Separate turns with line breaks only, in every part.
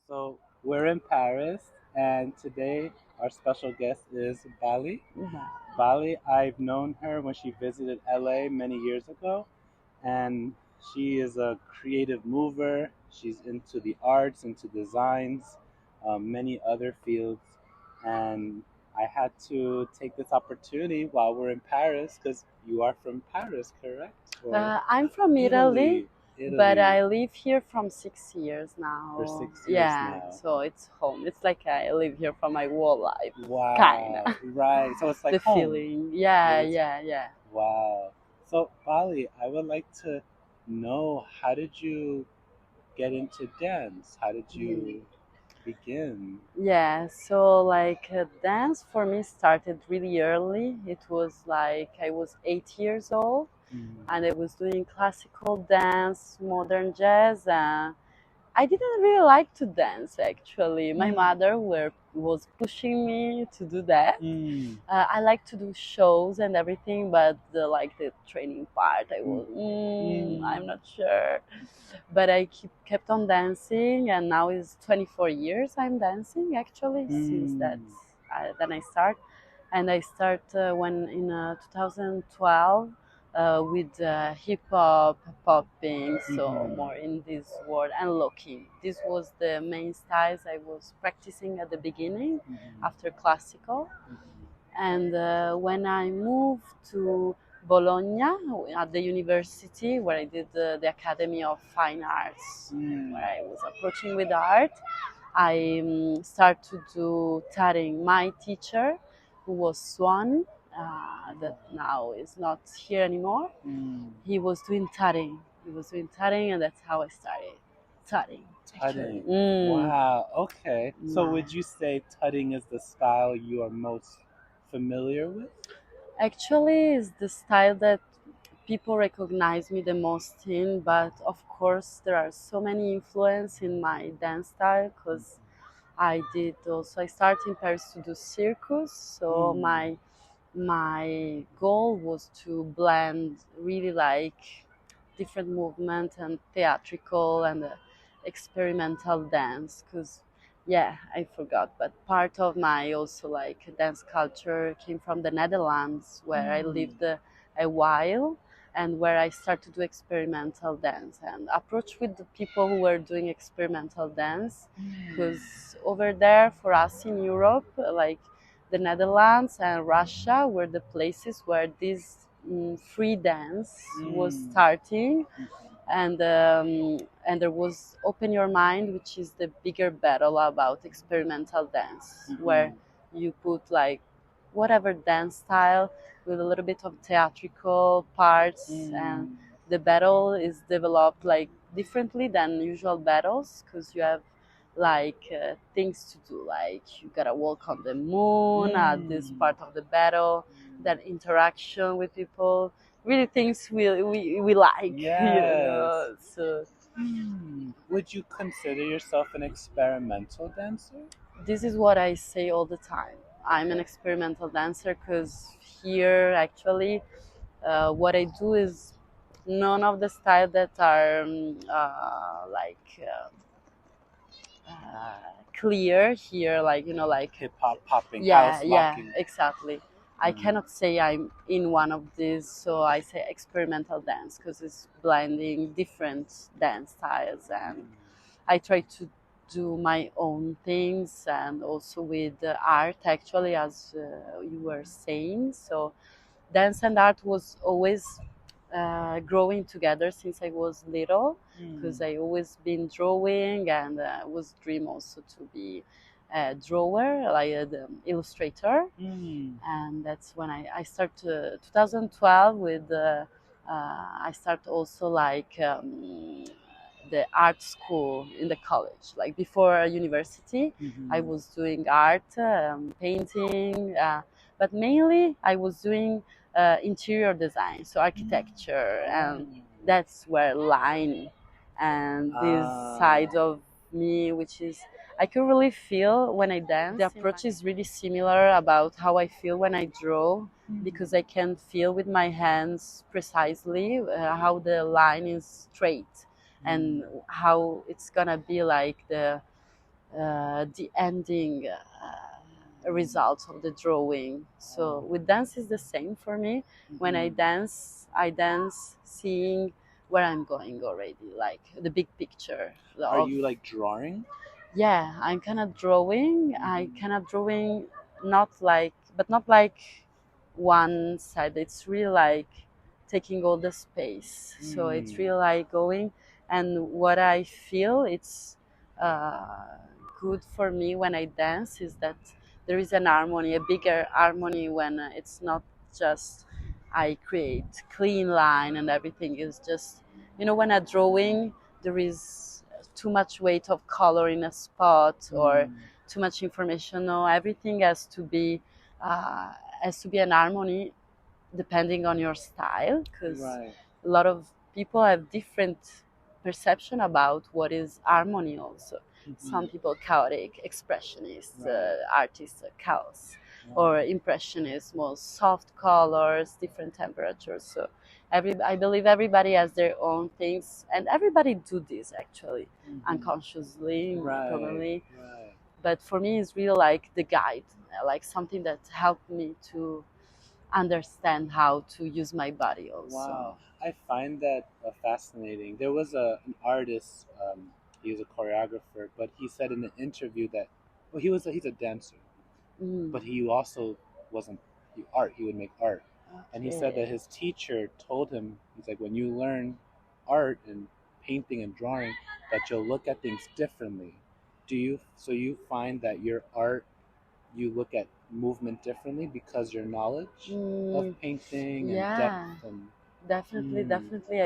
So we're in Paris, and today our special guest is Bali.
Yeah.
Bali, I've known her when she visited LA many years ago, and she is a creative mover. She's into the arts, into designs, many other fields, and I had to take this opportunity while we're in Paris because you are from Paris, correct? Or
I'm from Italy,
Italy,
but
Italy
I live here from 6 years
for
now.
6 years
Yeah,
now.
so it's home. It's like I live here for my whole life, kinda.
Wow. Right. So it's like
The
home.
feeling. Yeah,
It's
yeah, yeah.
wow. So Bali, I would like to know, how did you get into dance? How did
Mhm.
you begin?
Yeah, so like dance for me started really early. It was like I was 8 years old
Mm.
and I was doing classical dance, modern jazz, and I didn't really like to dance actually. My
Mm.
mother was pushing me to do that.
Mm.
I like to do shows and everything, but the training part, I
Mm.
was I'm
Mm.
not sure. But I kept on dancing, and now it's 24 years I'm dancing actually since that
Mm.
then I start, and I start when in 2012 with hip hop, popping, so
Mhm.
more in this world and locking. This was the main styles I was practicing at the beginning
Mhm.
after classical.
Mhm.
And when I moved to Bologna at the university where I did the Academy of Fine Arts, where
Mm.
I was approaching with art, I started to do tattling. My teacher, who was Swan, that now is not here anymore,
Mm.
he was doing tattling. He was doing tattling, and that's how I started tattling, actually.
Tutting. Wow. Okay. So
Yeah.
would you say tutting is the style you are most familiar with?
Actually, it's the style that people recognize me the most in, but of course, there are so many influence in my dance style because I started in Paris to do circus, so
Mm.
my goal was to blend really like different movement and theatrical and experimental dance because yeah, I forgot, but part of my also like dance culture came from the Netherlands where I
Mm.
lived a while, and where I started to do experimental dance and approach with the people who were doing experimental dance,
Mm.
because over there for us in Europe, like the Netherlands and Russia were the places where this free dance was
Mm.
starting,
Mhm.
and there was Open Your Mind, which is the bigger battle about experimental dance, where
Mhm.
you put like whatever dance style with a little bit of theatrical parts, and
Mm.
the battle is developed like differently than usual battles because you have like things to do, like you gotta walk on the moon at this
Mm.
part of the battle, that interaction with people, really things we like,
Yes.
so
Would you consider yourself an experimental dancer?
this is what I say all the time. I'm an experimental dancer because here actually what I do is none of the style that are clear here, like like
Hip hop, popping,
yeah,
house,
yeah,
locking.
exactly. I
Mm.
cannot say I'm in one of these, so I say experimental dance because it's blending different dance styles, and I try to do my own things, and also with the art, actually, as you were saying. So dance and art was always growing together since I was little, because
Mm.
I always been drawing, and was dream also to be a drawer, like the illustrator.
Mm.
And that's when I start 2012 with I start also like the art school in the college, like before university. I
Mhm.
was doing art, painting, but mainly I was doing interior design, so architecture, and
Oh.
that's where line and this
Ah.
side of me, which is I can really feel when I dance. The approach is really similar about how I feel when I draw, because I can feel with my hands precisely how the line is straight,
Mm.
and how it's gonna be like the the ending results of the drawing. So with dance is the same for me. When I dance seeing where I'm going already, like the big picture
Are
of.
you like drawing?
Yeah, I'm kind of drawing. I kind of drawing, not like, but not like one side. It's really like taking all the space. So it's really like going, and what I feel it's good for me when I dance is that there is an harmony, a bigger harmony when it's not just I create clean line and everything is just, when a drawing there is too much weight of color in a spot or too much information. No, everything uh, has to be an harmony depending on your style, because
Right.
a lot of people have different perception about what is harmony also. Some people chaotic, expressionist,
Right.
artists chaos, or impressionist, more soft colors, different temperatures. So I believe everybody has their own things, and everybody do this actually unconsciously,
Right.
probably.
Right.
But for me, it's really like the guide, like something that helped me to understand how to use my body also.
Wow, I find that fascinating. There was an artist. He was a choreographer, but he said in an interview that, well, he's a dancer,
Mm,
but he also wasn't art. He would make art, and he said that
okay.
his teacher told him, he's like, when you learn art and painting and drawing, that you'll look at things differently. So you find that your art, you look at movement differently because your knowledge of
Mm,
painting and depth
yeah,
and
definitely,
mm,
definitely.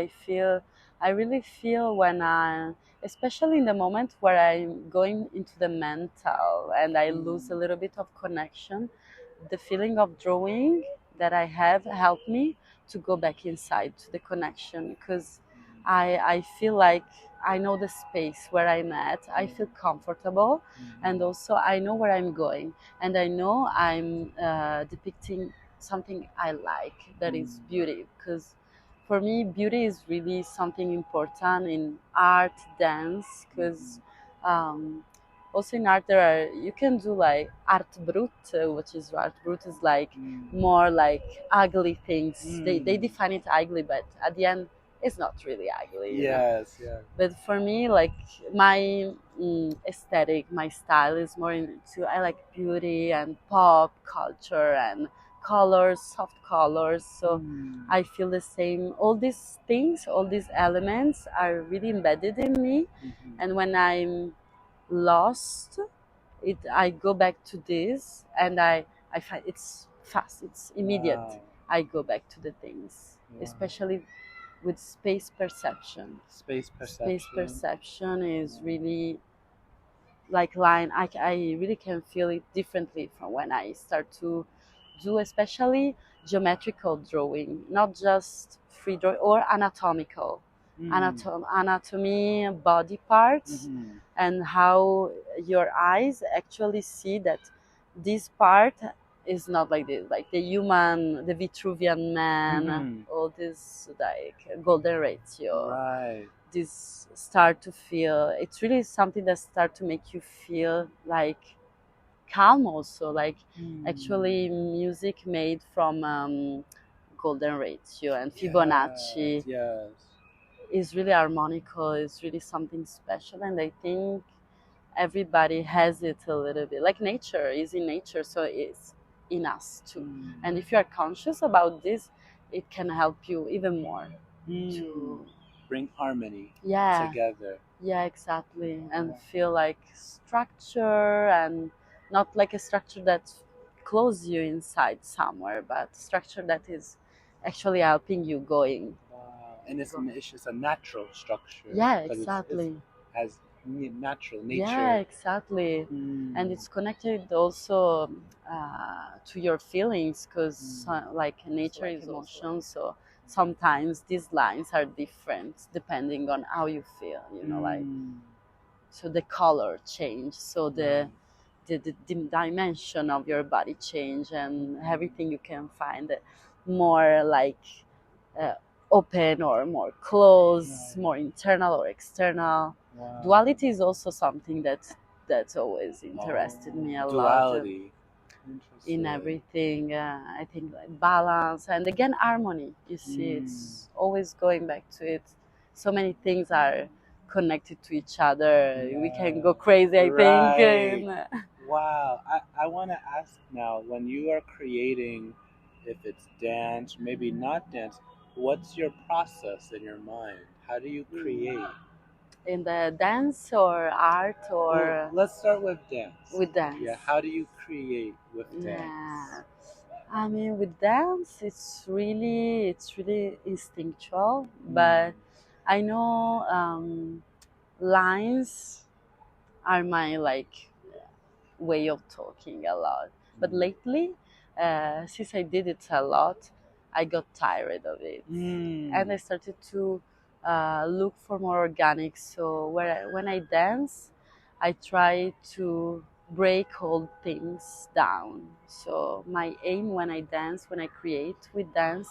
I really feel when especially in the moment where I'm going into the mental and I lose a
mm,
little bit of connection, the feeling of drawing that I have helped me to go back inside to the connection, because I feel like I know the space where I'm at. I feel comfortable, and also I know where I'm going, and I know I'm depicting something I like, that is beauty. Because for me, beauty is really something important in art, dance, because um, also in art there are, you can do like art brut, which is art brut is like
mm,
more like ugly things. They
mm.
define it ugly, but at the end it's not really ugly.
Yes, yes.
But for me, like my aesthetic, my style is more into, I like beauty and pop culture and colors, soft colors. So
Mm,
I feel the same. All these things, all these elements are really embedded in me. And when I'm lost, I go back to this, and I find it's fast, it's immediate.
wow,
I go back to the things,
wow.
especially with space perception.
Space
Space
perception.
perception is really like line. I really can feel it differently from when I start to do especially geometrical drawing, not just free drawing or anatomical.
Mm,
Anatomy, body parts,
mm-hmm,
and how your eyes actually see that this part is not like this, like the human, the Vitruvian man,
mm-hmm.
all this like golden ratio,
Right.
this start to feel, it's really something that start to make you feel like calm also, like actually music made from golden ratio and
Yes,
Fibonacci
yes.
is really harmonical, is really something special, and I think everybody has it a little bit, like nature is in nature, so it's in us too. And if you are conscious about this, it can help you even more
Mm.
to,
Bring harmony
yeah,
together.
yeah, exactly, and
Wow.
feel like structure, and not like a structure that closes you inside somewhere, but structure that is actually helping you going.
Wow. And it's just a natural structure
Yeah,
because it's
exactly.
has natural
Yeah,
nature.
exactly. And
Mm,
it's connected also to your feelings, because like nature is emotion. So sometimes these lines are different depending on how you feel, like,
mm,
so the color change, so
right.
the dimension of your body change, and everything you can find more like uh, open or more close,
Right.
more internal or external.
Wow.
Duality is also something that that's always
Oh,
interested me a lot.
duality.
In
Interesting.
everything. I think like balance and again harmony. You see,
Mm.
it's always going back to it. So many things are connected to each other. We can
Yeah.
go crazy, I think.
Right. Wow. I want to ask now, when you are creating, if it's dance, maybe not dance, what's your process in your mind? How do you create?
In the dance or art
Well,
or
let's start with dance.
with
Yeah,
dance.
how do you create with dance?
Yeah. I mean, with dance, it's really instinctual,
Mm.
but I know lines are my like way of talking a lot. But
Mm.
lately, since I did it a lot, I got tired of it, and
Mm.
I started to look for more organic. So when I dance, I try to break all things down. So my aim when I dance, when I create with dance,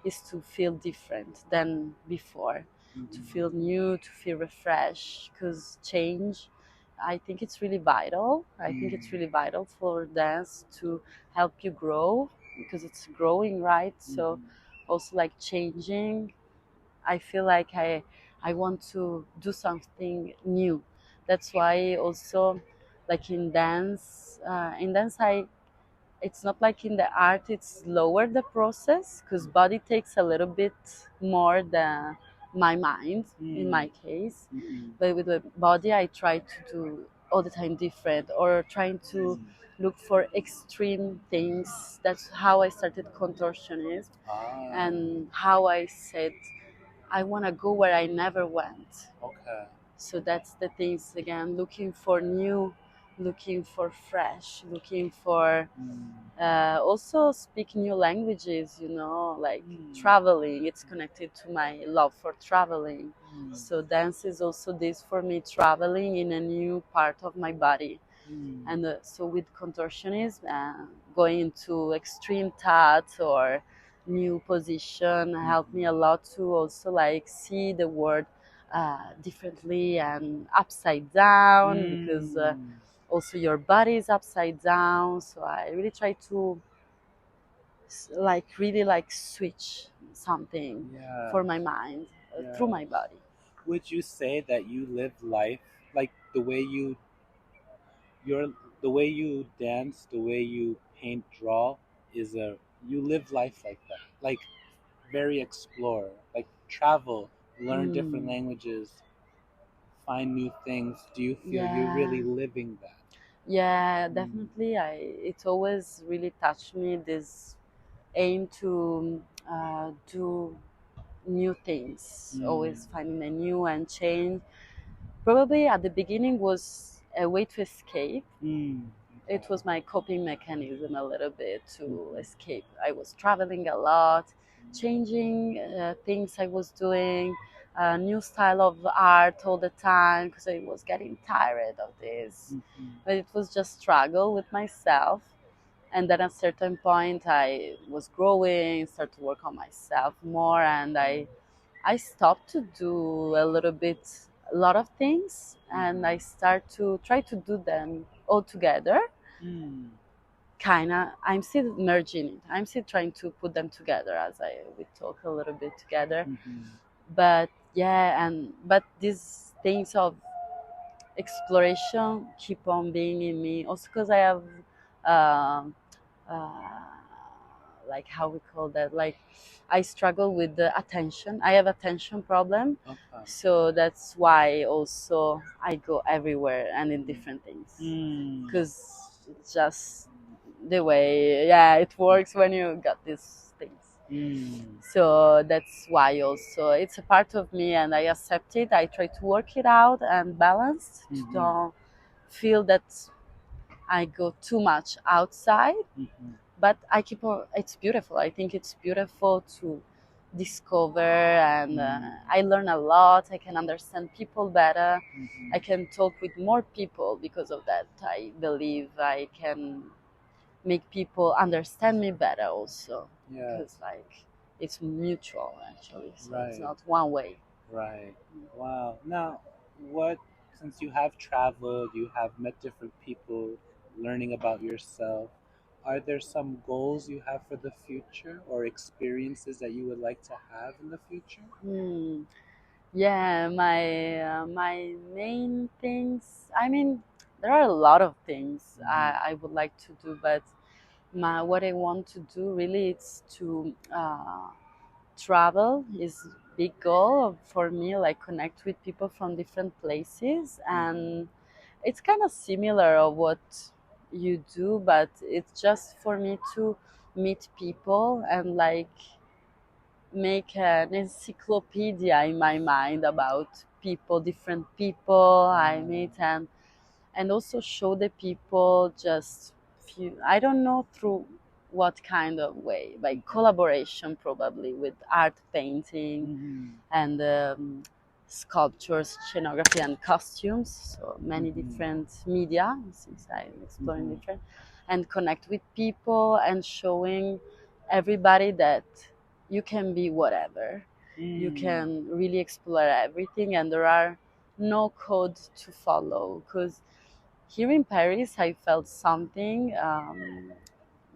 is to feel different than before, to
Mhm.
feel new, to feel refreshed, because change, I think it's really vital. I think
Mm.
it's really vital for dance to help you grow because it's growing, right? So
Mhm.
also like changing, I feel like I want to do something new. That's why also like in dance I it's not like in the art it's lower the process because body takes a little bit more than my mind in
Mm.
my case,
Mhm.
but with the body I try to do all the time different or trying to
Mm.
look for extreme things. That's how I started contortionism
Ah,
and how I said I want to go where I never went.
okay.
So that's the things again, looking for new, looking for fresh, looking for
Mm.
also speak new languages, like
Mm.
traveling. It's connected to my love for traveling.
Mm.
So dance is also this for me, traveling in a new part of my body.
Mm.
And so with contortionism, going into extreme touch or new position helped me a
Mhm.
lot to also like see the world differently and upside down because
Mm.
also your body is upside down. So I really try to like really like switch something
Yeah,
for my mind through
yeah.
my body.
Would you say that you live life like your the way you dance, the way you paint, draw is a you live life like that. Like very explorer, like travel, learn different
Mm,
languages, find new things. Do you feel you're
yeah.
really living that?
Yeah,
Mm.
definitely. It always really touched me this aim to do new things,
Mm.
always finding a new and change. Probably at the beginning was a way to escape.
Mm.
It
Okay.
was my coping mechanism a little bit to
Mhm.
escape. I was traveling a lot, changing things I was doing, a new style of art all the time because I was getting tired of this.
Mhm.
But it was just struggle with myself. And then at a certain point, I was growing, started to work on myself more, and I stopped to do a lot of things, and I
Mhm.
start to try to do them all together.
Mm.
Kinda, I'm still merging it. I'm still trying to put them together as we talk a little bit together.
Mhm.
But yeah, and but these things of exploration keep on being in me. Also, because I have. Um uh, like how we call that, like I struggle with the attention. I have attention problem,
Okay.
so that's why also I go everywhere and in
Mm.
different things
Mm.
because it's just the way, yeah, it works when you got these things.
Mm.
So that's why also it's a part of me and I accept it. I try to work it out and balance to
Mhm.
don't feel that I go too much outside,
Mhm.
but I keep on. It's beautiful. I think it's beautiful to discover, and
Mm.
I learn a lot. I can understand people better. I
Mhm.
can talk with more people because of that. I believe I can make people understand me better also
Yes.
because like it's mutual actually. So it's
Right.
not one way.
Right. Wow. Now, what? since you have traveled, you have met different people, learning about yourself, are there some goals you have for the future or experiences that you would like to have in the future?
Hmm. Yeah, my main things. I mean, there are a lot of things
Mm-hmm.
I would like to do, but what I want to do really is to travel is big goal for me. Like connect with people from different places,
Mm-hmm.
and it's kind of similar of what you do, but it's just for me to meet people and like make an encyclopedia in my mind about people, different people I meet, and also show the people just few. I don't know through what kind of way, by collaboration probably with art, painting,
Mm-hmm.
and sculptures, scenography, and costumes. So many
Mm-hmm.
different media, since I'm exploring
Mm-hmm.
different, and connect with people and showing everybody that you can be whatever. You
Mm-hmm.
can really explore everything, and there are no code to follow. Because here in Paris, I felt something.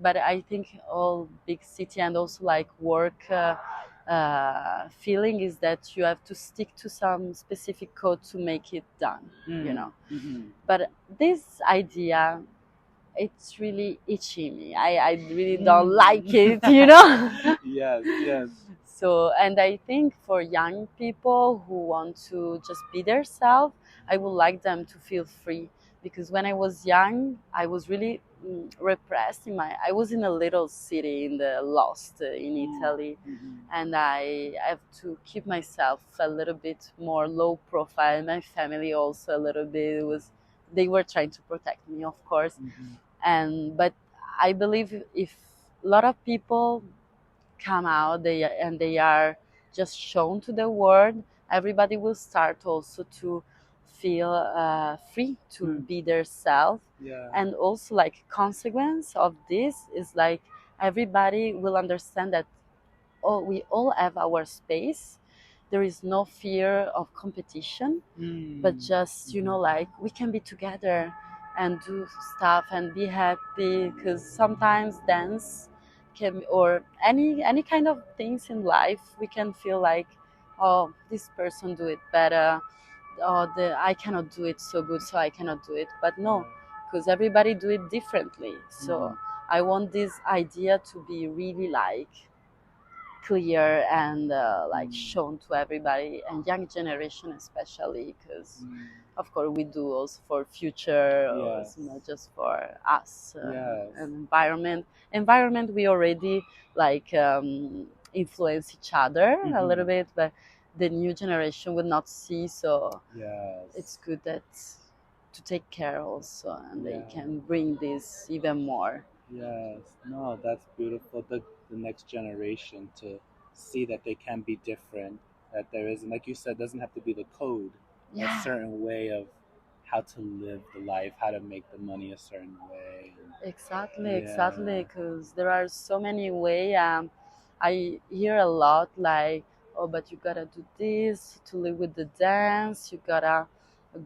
But I think all big city and also like work feeling is that you have to stick to some specific code to make it done, you
Mm-hmm.
know.
Mm-hmm.
But this idea, it's really itchy me. I really don't like it, you
Mm.
know.
Yes, yes.
So, and I think for young people who want to just be themselves, I would like them to feel free. Because when I was young, I was really repressed in my. I was in a little city in the Lost in Italy,
Mm-hmm.
and I have to keep myself a little bit more low profile. My family also a little bit. It was they were trying to protect me, of course,
Mm-hmm.
and but I believe if a lot of people come out and they are just shown to the world, everybody will start also to feel free to
Mm.
be their self.
Yeah.
And also like consequence of this is like everybody will understand that we all have our space. There is no fear of competition, but
Mm.
just like we can be together and do stuff and be happy, because sometimes dance can, or any kind of things in life, we can feel like, oh, this person do it better, oh, I cannot do it so good, so I cannot do it. But no,
Yeah.
because everybody do it differently.
Mm-hmm.
So I want this idea to be really like clear and like
Mm.
shown to everybody, and young generation especially, because
Mm.
of course we do also for future, or
Yes.
not just for us,
Yes.
and environment we already like influence each other a
Mm-hmm.
little bit, but the new generation will not see. So it's
Yes.
good that to take care also, and they
Yeah.
can bring this even more.
Yes. No, that's beautiful. The next generation to see that they can be different. That there isn't, like you said, doesn't have to be the code. A
Yeah.
certain way of how to live the life, how to make the money a certain way.
Exactly,
Yeah.
exactly, because there are so many ways. I hear a lot like, oh, but you gotta do this to live with the dance. You gotta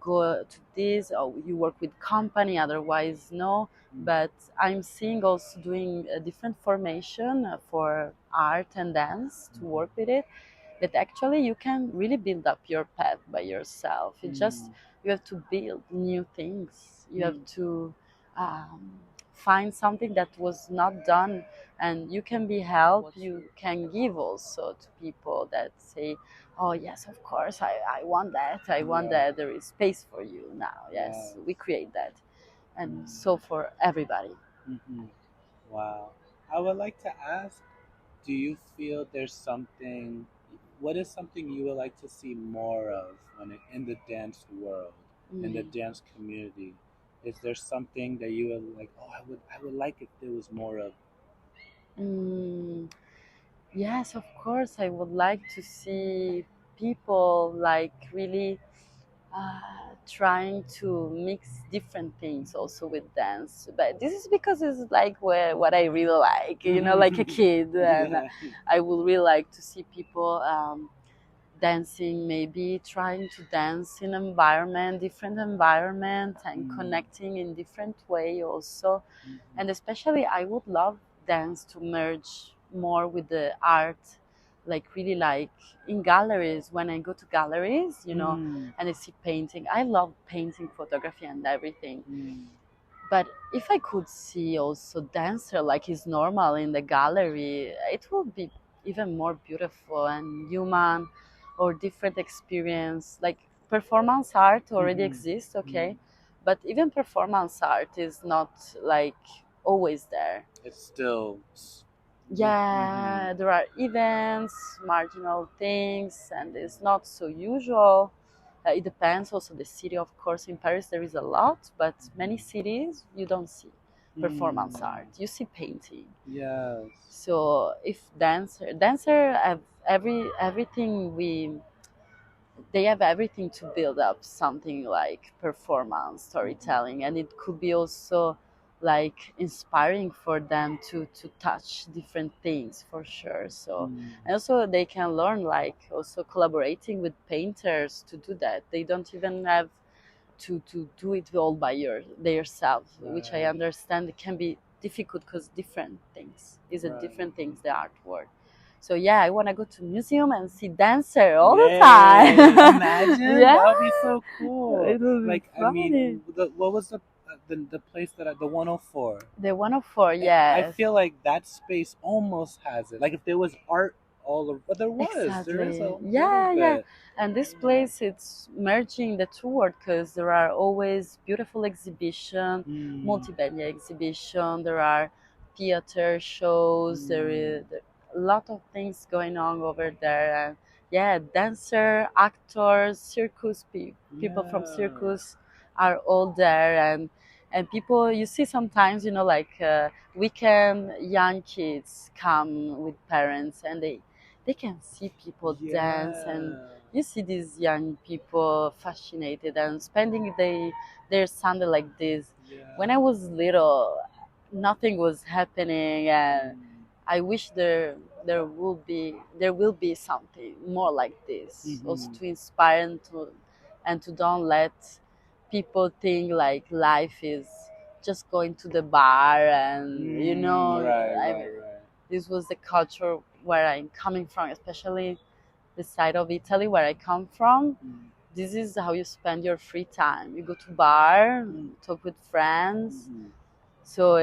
go to this, or you work with company, otherwise no.
Mm.
But I'm seeing also doing a different formation for art and dance to
Mm-hmm.
work with it, that actually you can really build up your path by yourself.
Mm.
You have to build new things. You have
Mm.
to find something that was not done, and you can be help. You can give also to people that say, "Oh yes, of course, I want that. I want
Yeah.
that. There is space for you now. Yes,
Yes.
we create that, and
Mm.
so for everybody."
Mm-hmm. Wow. I would like to ask, do you feel there's something, what is something you would like to see more of in the dance world, in the
Mm.
dance community? Is there something that you would like, oh, I would like if there was more of?
Mm. Yes, of course. I would like to see people like really trying to mix different things also with dance. But this is because it's like what I really like, like a kid. And
Yeah.
I would really like to see people dancing, maybe trying to dance in environment, different environment, and connecting in different way also. And especially I would love dance to merge more with the art, like really like in galleries. When I go to galleries, and I see painting, I love painting, photography, and everything. But if I could see also dancer like is normal in the gallery, it would be even more beautiful and human, or different experience. Like performance art already exists, okay, but even performance art is not like always there.
It's still.
Yeah, there are events, marginal things, and it's not so usual. It depends also the city, of course. In Paris, there is a lot, but many cities you don't see performance art. You see painting.
Yes.
So if dancer have everything they have everything to build up something like performance storytelling, and it could be also like inspiring for them to touch different things for sure. So and also they can learn like also collaborating with painters to do that. They don't even have to do it all by themselves, which I understand it can be difficult because different things is a different things the artwork. So yeah, I want to go to museum and see dancer all the time.
Imagine
Yeah,
that would be so cool.
it will be
Like I
funny.
mean, what was the place the 104?
The 104,
I
yes.
feel like that space almost has it. Like if there was art all over, but there is a
Exactly. Yeah,
little
yeah.
bit.
And this place, it's merging the two worlds because there are always beautiful exhibition, multimedia exhibition. There are theater shows. There is a lot of things going on over there. And yeah, dancer, actors, circus people from circus are all there, and people you see sometimes, like weekend young kids come with parents, and they can see people dance, and you see these young people fascinated and spending their Sunday like this. When I was little, nothing was happening, and I wish there will be something more like this, also to inspire and to don't let people think like life is just going to the bar, and this was the culture where I'm coming from, especially the side of Italy where I come from. This is how you spend your free time. You go to bar, talk with friends. So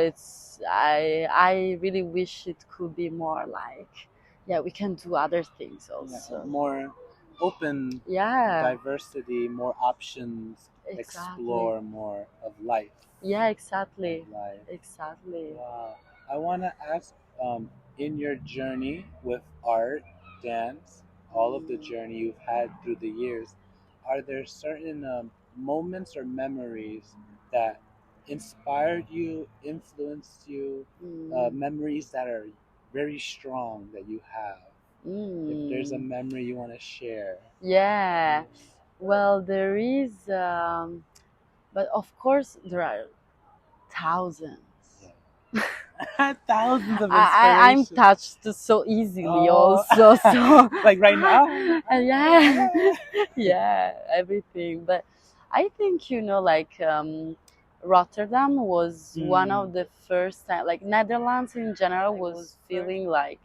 I really wish it could be more like, yeah, we can do other things also.
More open,
Yeah,
diversity, more options,
exactly.
explore more of life.
Yeah, exactly.
Life.
Exactly.
Wow. I want to ask, in your journey with art, dance, all of the journey you've had through the years, are there certain moments or memories that inspired you, influenced you, memories that are very strong that you have? If there's a memory you want to share.
Yeah. Well, there is, but of course there are thousands.
Thousands of
I'm
inspirations.
touched so easily
Oh.
also. So
Like right now?
yeah, yeah, everything. But I think like Rotterdam was one of the first time, like Netherlands in general was feeling like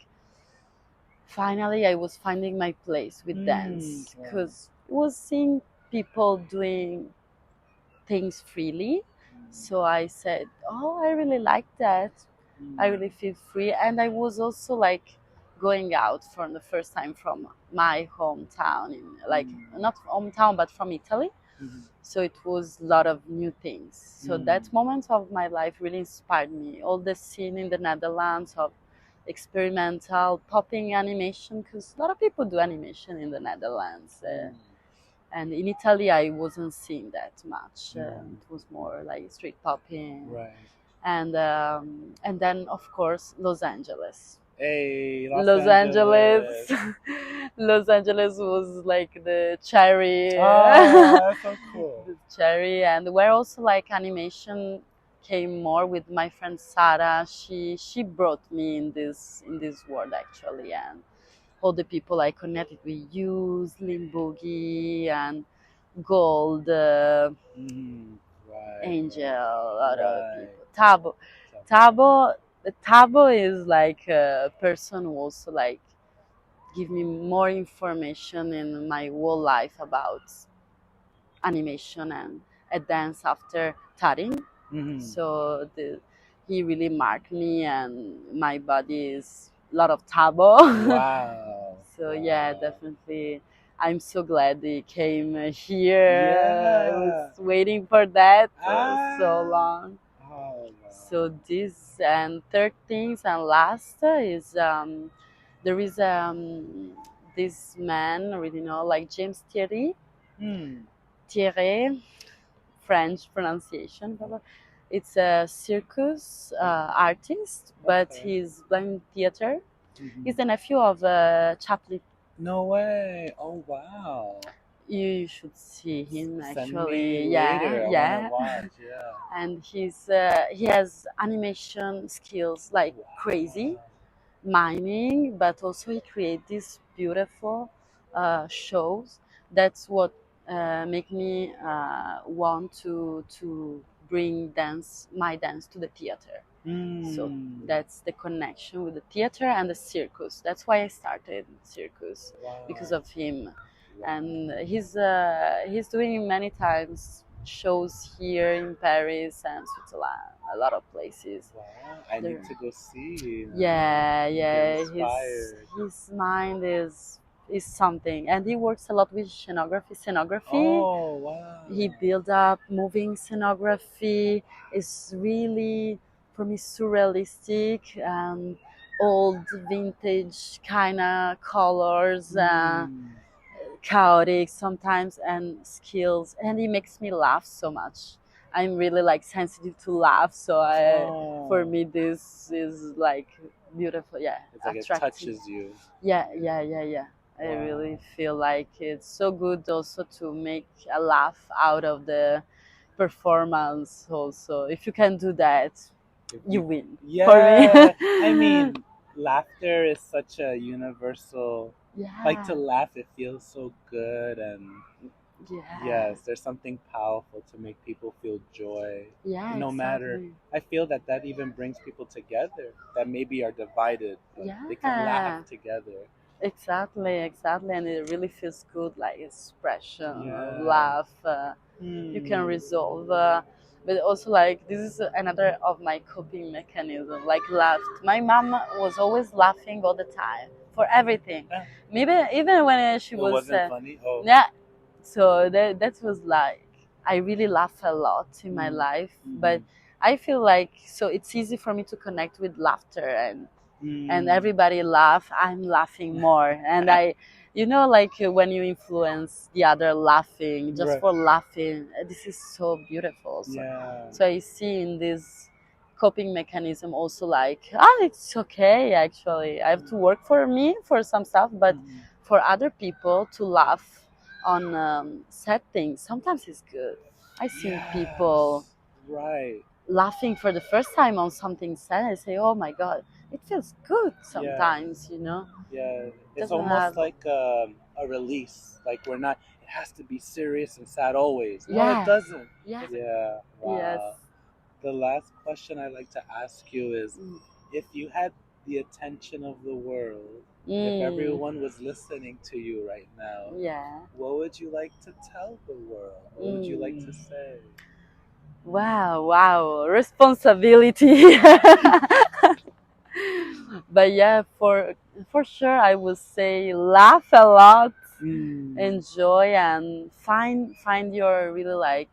finally I was finding my place with dance, because it was seeing people doing things freely. So I said, oh, I really like that. I really feel free. And I was also like going out for the first time from my hometown, in like not hometown, but from Italy. So it was a lot of new things. So that moment of my life really inspired me. All the scene in the Netherlands of experimental popping animation, because a lot of people do animation in the Netherlands. And in Italy, I wasn't seeing that much. It was more like street popping, and then of course Los Angeles.
Hey,
Los Angeles, Los Angeles was like the cherry,
Oh, that's so cool.
the cherry, and where also like animation came more with my friend Sarah. She brought me in this world actually, and all the people I connected with you, Slim Boogie and Gold,
Mm, right,
Angel, a lot of
right.
people. Tabo. Tabo, Tabo is like a person who also like give me more information in my whole life about animation and a dance after studying.
Mm-hmm.
So he really marked me, and my body is a lot of Tabo.
Wow,
So yeah,
wow.
definitely. I'm so glad he came here. I was
Yeah.
waiting for that so
Ah.
long.
Oh
So this and third things and last is there is this man, I really know, like James
no.
Thierry, French pronunciation. It's a circus artist, but
Okay.
he's blind theater.
Hmm.
He's the nephew of Chaplin.
No way. Oh wow.
You should see him
Send me
actually. Yeah,
later. I want to
yeah.
watch. Yeah.
And he has animation skills like crazy,
Wow.
mining, but also he create these beautiful shows. That's what make me want to bring my dance to the theater. So
Mm.
that's the connection with the theater and the circus. That's why I started circus because
Wow.
of him, and
Wow.
he's doing many times shows here in Paris and Switzerland, a lot of places.
Wow. I need
There,
to go see.
yeah,
Get
yeah.
inspired.
His mind is something, and he works a lot with scenography. Scenography.
Oh wow.
He built up moving scenography. It's really for me surrealistic and old vintage kind of colors.
Mm.
Chaotic sometimes and skills, and it makes me laugh so much. I'm really like sensitive to laugh, so for
Oh.
me this is like beautiful, yeah,
It's like it
attractive.
touches you.
Yeah, yeah, yeah, yeah. I really
Wow.
feel like it's so good also to make a laugh out of the performance also. If you can do that,
If
you
you,
win for me.
yeah, I mean, laughter is such a universal. Like to
Yeah,
laugh, it feels so good, and
yeah,
yes, there's something powerful to make people feel joy.
yeah,
No matter,
exactly.
I feel that that even brings people together that maybe are divided, but they can laugh
Yeah,
together.
exactly, exactly, and it really feels good, like expression,
Yeah.
laugh. You can
Hmm.
resolve, but also like this is another of my coping mechanism. Like laugh. My mom was always laughing all the time for everything.
Ah,
Maybe even when she
it
was,
wasn't funny. Oh.
yeah. So that was like I really laugh a lot in my
Mm.
life, but
Hmm.
I feel like so it's easy for me to connect with laughter and
Mm.
everybody laugh, I'm laughing more, and I, like when you influence the other laughing just
Right.
for laughing, this is so beautiful. So,
Yeah.
so I see in this coping mechanism also like, ah, it's okay actually, I have to work for me for some stuff, but
Mhm.
for other people to laugh on sad things sometimes it's good. I seen people
Yes. Right.
laughing for the first time on something sad, I say, "Oh my god, it feels good
Yeah.
sometimes."
Yeah. It's
Doesn't
almost
have,
like a release. Like we're not. It has to be serious and sad always. No, it
yeah,
doesn't.
yeah,
Yeah.
yes.
Wow. The last question I'd like to ask you is,
Mm.
if you had the attention of the world, if
Mm,
everyone was listening to you right now,
yeah.
what would you like to tell the world? What would you like to
Mm.
say?
Wow, wow, responsibility. But yeah, for sure, I would say laugh a lot,
Mm.
enjoy, and find your really like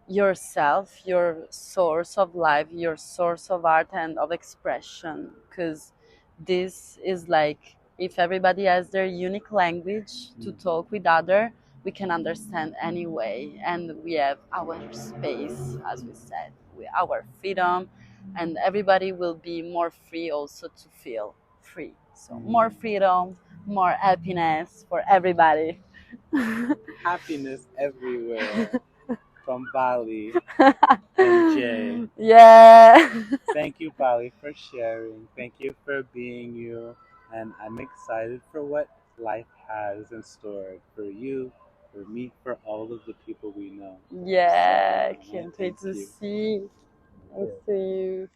yourself, your source of life, your source of art and of expression. Because this is like if everybody has their unique language to talk with other, we can understand anyway, and we have our space, as we said, our freedom, and everybody will be more free also to feel free. So more
Mm.
freedom, more happiness for everybody.
Happiness everywhere from Bali and Jay.
Yeah.
Thank you, Bali, for sharing. Thank you for being you. and I'm excited for what life has in store for you, for me, for all of the people we know. So
Yeah,
I
can't
thank
wait to
you.
see. I
Yeah.
see you.